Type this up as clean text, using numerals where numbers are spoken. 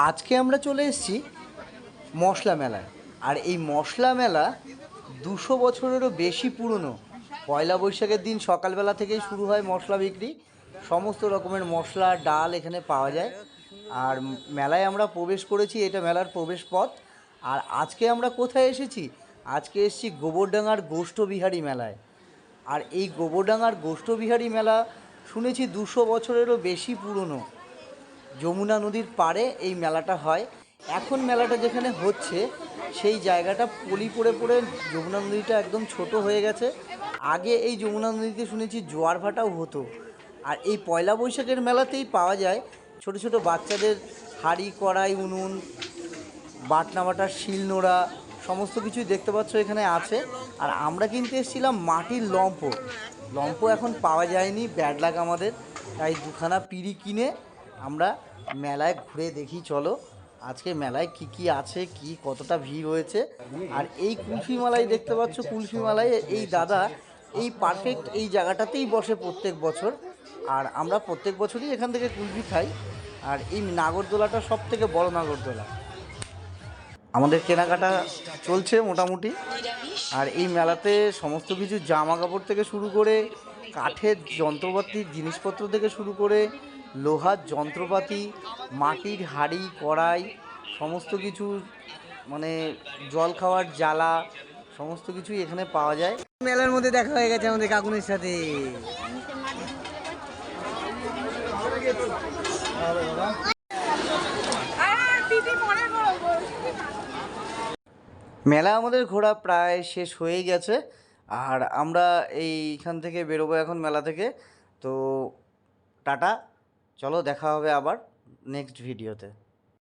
আজকে আমরা চলে এসেছি মশলা মেলায়। আর এই মশলা মেলা 200 বছরেরও বেশি পুরনো। পয়লা বৈশাখের দিন সকালবেলা থেকেই শুরু হয় মশলা বিক্রি। সমস্ত রকমের মশলা ডাল এখানে পাওয়া যায়। আর মেলায় আমরা প্রবেশ করেছি, এটা মেলার প্রবেশ পথ। আর আজকে আমরা কোথায় এসেছি? আজকে এসেছি গোবরডাঙ্গার গোষ্ঠবিহারী মেলায়। আর এই গোবরডাঙ্গার গোষ্ঠবিহারী মেলা শুনেছি 200 বছরেরও বেশি পুরনো। যমুনা নদীর পাড়ে এই মেলাটা হয়। এখন মেলাটা যেখানে হচ্ছে সেই জায়গাটা পলি পড়ে পড়ে যমুনা নদীটা একদম ছোট হয়ে গেছে। আগে এই যমুনা নদীতে শুনেছি জোয়ার ভাটাও হতো। আর এই পয়লা বৈশাখের মেলাতেই পাওয়া যায় ছোট ছোট বাচ্চাদের হাঁড়ি কড়াই উনুন, বাটনা বাটার শিলনোড়া, সমস্ত কিছুই দেখতে পাচ্ছ এখানে আছে। আর আমরা কিনতে এসেছিলাম মাটির লম্ফ। লম্ফ এখন পাওয়া যায়নি, ব্যাড লাক আমাদের। তাই দুখানা পিঁড়ি কিনে আমরা মেলায় ঘুরে দেখি। চলো আজকে মেলায় কি কি আছে, কি কতটা ভিড় হয়েছে। আর এই কুলফি মালাই দেখতে পাচ্ছ, কুলফি মালাই এই দাদা এই পারফেক্ট এই জায়গাটাতেই বসে প্রত্যেক বছর। আর আমরা প্রত্যেক বছরই এখান থেকে কুলফি খাই। আর এই নাগরদোলাটা সব থেকে বড় নাগরদোলা। আমাদের কেনাকাটা চলছে মোটামুটি। আর এই মেলাতে সমস্ত কিছু জামা কাপড় থেকে শুরু করে কাঠের যন্ত্রপাতির জিনিসপত্র থেকে শুরু করে লোহার যন্ত্রপাতি, মাটির হাঁড়ি কড়াই, সমস্ত কিছু, মানে জল খাওয়ার জ্বালা, সমস্ত কিছুই এখানে পাওয়া যায়। মেলার মধ্যে দেখা হয়ে গেছে আমাদের কাকুনের সাথে। মেলা আমাদের ঘোরা প্রায় শেষ হয়ে গেছে। আর আমরা এইখান থেকে বেরোবো এখন মেলা থেকে। তো টাটা, চলো দেখা হবে আবার নেক্সট ভিডিওতে।